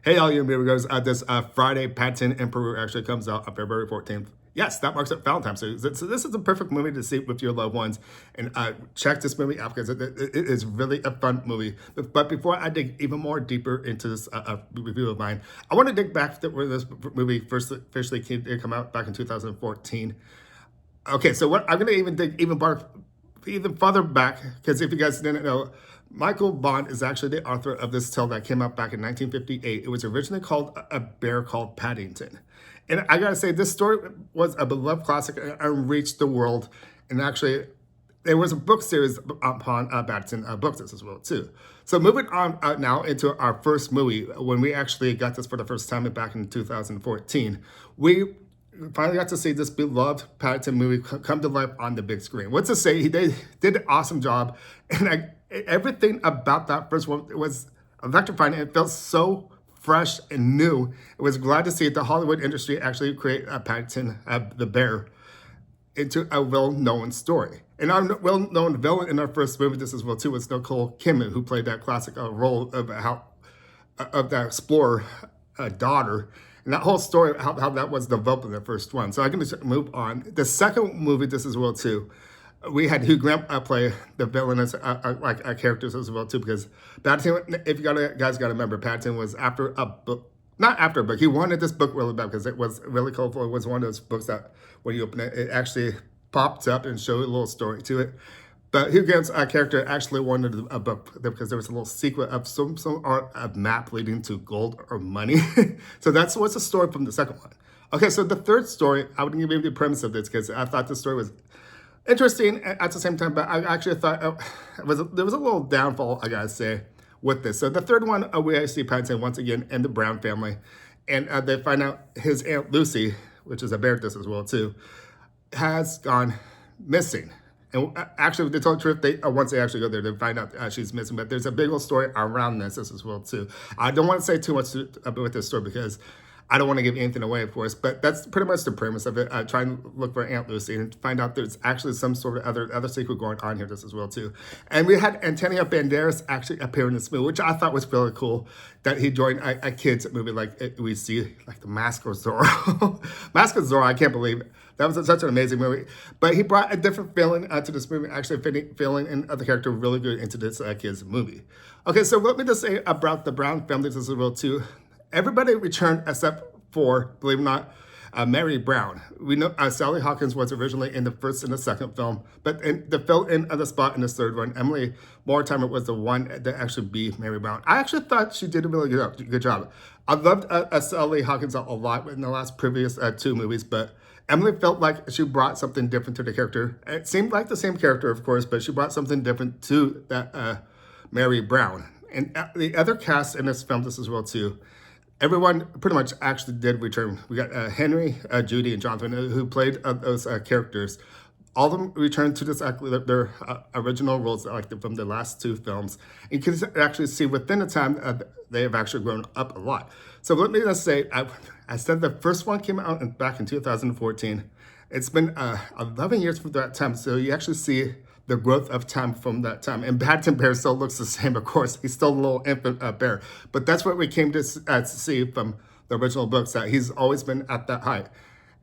Hey, all you amigos, this Friday, Paddington in Peru actually comes out on February 14th. Yes, that marks up Valentine's Day. So this is a perfect movie to see with your loved ones. And check this movie out because it is really a fun movie. But before I dig even more deeper into this review of mine, I want to dig back to where this movie first officially came to come out back in 2014. Okay, so what I'm going to even dig even farther back, because if you guys didn't know, Michael Bond is actually the author of this tale that came out back in 1958. It was originally called A Bear Called Paddington. And I gotta say, this story was a beloved classic and reached the world. And actually, there was a book series upon Paddington books as well, too. So moving on now into our first movie, when we actually got this for the first time back in 2014, we finally got to see this beloved Paddington movie come to life on the big screen. What to say, they did an awesome job. And everything about that first one was electrifying. It felt so fresh and new. It was glad to see the Hollywood industry actually create Paddington the Bear into a well-known story. And our well-known villain in our first movie, this as well too, was Nicole Kidman, who played that classic role of that explorer daughter. And that whole story, how that was developed in the first one. So I'm going to move on. The second movie, this as well too, we had Hugh Grant play the villainous characters as well too, because Paddington, if you guys got to remember, Paddington was after a book, not after a book. He wanted this book really bad because it was really colorful. It was one of those books that when you open it, it actually popped up and showed a little story to it. But Hugh Grant's character actually wanted a book because there was a little secret of some art of map leading to gold or money. So that's what's the story from the second one. Okay, so the third story, I would give you the premise of this because I thought the story was interesting at the same time, but I actually thought there was a little downfall, I gotta say, with this. So the third one, we see Paddington once again and the Brown family, and they find out his Aunt Lucy, which is a bear this as well too, has gone missing. And actually, to tell the truth, once they actually go there, they find out she's missing. But there's a big old story around this as well too. I don't want to say too much with this story because I don't want to give anything away, of course, but that's pretty much the premise of it. Try and look for Aunt Lucy and find out there's actually some sort of other secret going on here just as well, too. And we had Antonio Banderas actually appear in this movie, which I thought was really cool, that he joined a kids movie like we see, like The Mask of Zorro. Mask of Zorro, I can't believe it. That was such an amazing movie. But he brought a different feeling to this movie, actually feeling and the character really good into this kids movie. Okay, so let me just say about the Brown family as well, too. Everybody returned except for, believe it or not, Mary Brown. We know Sally Hawkins was originally in the first and the second film, but the fill-in of the spot in the third one, Emily Mortimer was the one that actually be Mary Brown. I actually thought she did a really good job. I loved Sally Hawkins a lot in the last previous two movies, but Emily felt like she brought something different to the character. It seemed like the same character, of course, but she brought something different to that Mary Brown. And the other cast in this film, this as well too, everyone pretty much actually did return. We got Henry, Judy, and Jonathan, who played those characters. All of them returned to this their original roles from the last two films. And you can actually see within the time they have actually grown up a lot. So let me just say, I said the first one came out back in 2014. It's been 11 years from that time. So you actually see the growth of time from that time. And Paddington Bear still looks the same, of course. He's still a little infant bear. But that's what we came to see from the original books, that he's always been at that height.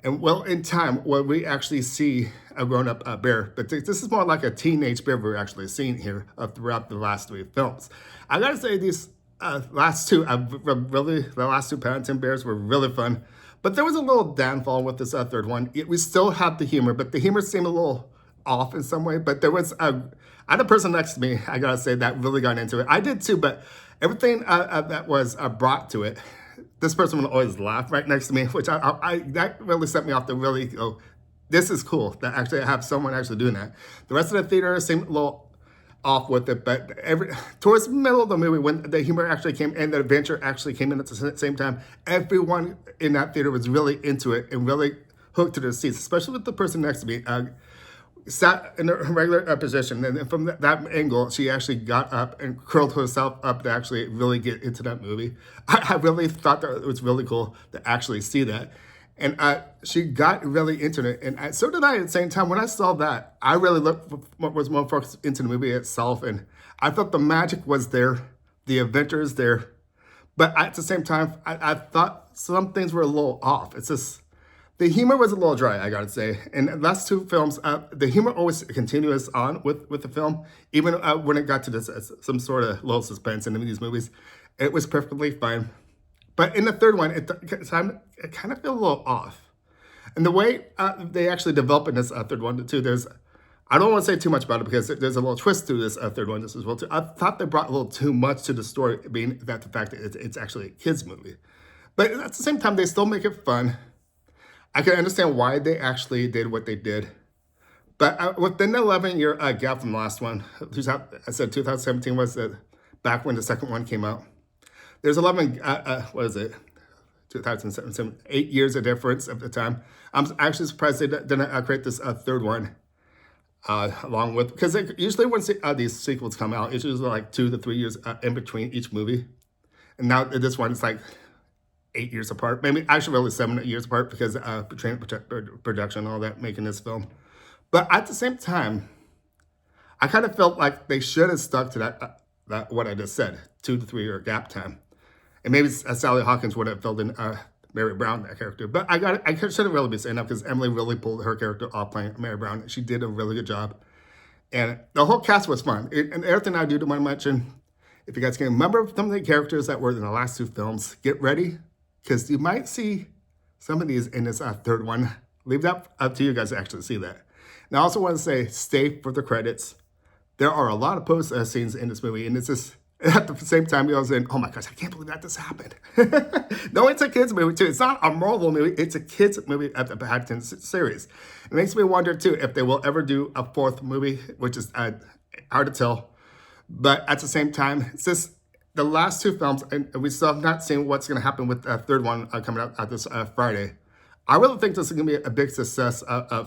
And well, in time, well, we actually see a grown-up bear. But this is more like a teenage bear we're actually seeing here throughout the last three films. I gotta say, these last two, the last two Paddington Bears were really fun. But there was a little downfall with this third one. We still have the humor, but the humor seemed a little off in some way, but there was I had a person next to me, I gotta say, that really got into it. I did too, but everything that was brought to it, this person would always laugh right next to me, which that really set me off to really go, this is cool that actually I have someone actually doing that. The rest of the theater seemed a little off with it, but towards the middle of the movie, when the humor actually came and the adventure actually came in at the same time, everyone in that theater was really into it and really hooked to their seats, especially with the person next to me. Sat in a regular position, and from that angle, she actually got up and curled herself up to actually really get into that movie. I really thought that it was really cool to actually see that. And she got really into it, and so did I at the same time. When I saw that, I really was more focused into the movie itself, and I thought the magic was there, the adventure is there, But at the same time, I thought some things were a little off. It's just the humor was a little dry, I gotta say. And the last two films, the humor always continues on with the film, even when it got to this some sort of little suspense in these movies, it was perfectly fine. But in the third one, it kind of feel a little off. And the way they actually develop in this third one too, I don't want to say too much about it because there's a little twist to this third one just as well too. I thought they brought a little too much to the story, being that the fact that it's actually a kids movie. But at the same time, they still make it fun. I can understand why they actually did what they did. But within the 11-year gap from the last one, I said 2017 was back when the second one came out. There's 11, what is it? 2007, 8 years of difference at the time. I'm actually surprised they didn't create this third one along with, because usually when these sequels come out, it's usually like 2 to 3 years in between each movie. And now this one is like 8 years apart, maybe actually really 7 years apart because between production and all that, making this film. But at the same time, I kind of felt like they should have stuck to that what I just said, 2 to 3 year gap time. And maybe Sally Hawkins would have filled in Mary Brown, that character. But I shouldn't really be saying that because Emily really pulled her character off playing Mary Brown. She did a really good job. And the whole cast was fun. And everything I do to want to mention, if you guys can remember some of the characters that were in the last two films, get ready, because you might see some of these in this third one. Leave that up to you guys to actually see that. And I also want to say, stay for the credits. There are a lot of post scenes in this movie, and it's just, at the same time, I was saying, oh my gosh, I can't believe that this happened. No, it's a kid's movie too. It's not a Marvel movie. It's a kid's movie at the Paddington series. It makes me wonder too if they will ever do a fourth movie, which is hard to tell. But at the same time, it's just the last two films, and we still have not seen what's going to happen with the third one coming out this Friday. I really think this is going to be a big success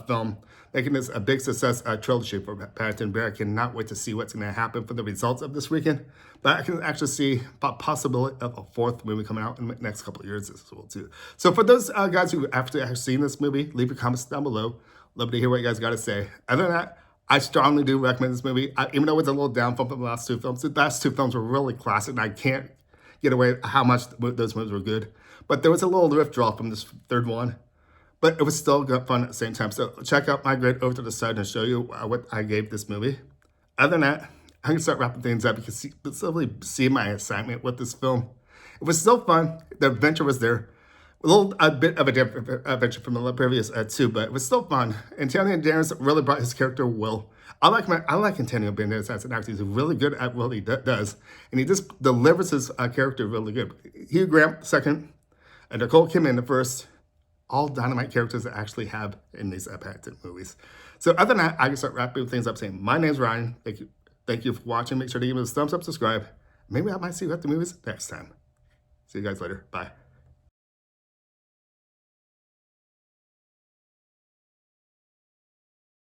film, making this a big success trilogy for Paddington Bear. I cannot wait to see what's going to happen for the results of this weekend. But I can actually see a possibility of a fourth movie coming out in the next couple of years as well too. So for those guys who actually have seen this movie, leave your comments down below. Love to hear what you guys got to say. Other than that, I strongly do recommend this movie. Even though it's a little down from the last two films, the last two films were really classic, and I can't get away how much those movies were good. But there was a little withdrawal from this third one. But it was still good fun at the same time. So check out my grid over to the side and show you what I gave this movie. Other than that, I'm going to start wrapping things up because you can simply see my excitement with this film. It was still fun. The adventure was there. A bit of a different adventure from the previous two, but it was still fun. Antonio Banderas really brought his character well. I like Antonio Banderas as an actor. He's really good at what he does. And he just delivers his character really good. Hugh Grant, second. And Nicole Kidman, the first. All dynamite characters that actually have in these Paddington movies. So other than that, I can start wrapping things up saying, my name's Ryan. Thank you for watching. Make sure to give us a thumbs up, subscribe. Maybe I might see you at the movies next time. See you guys later. Bye.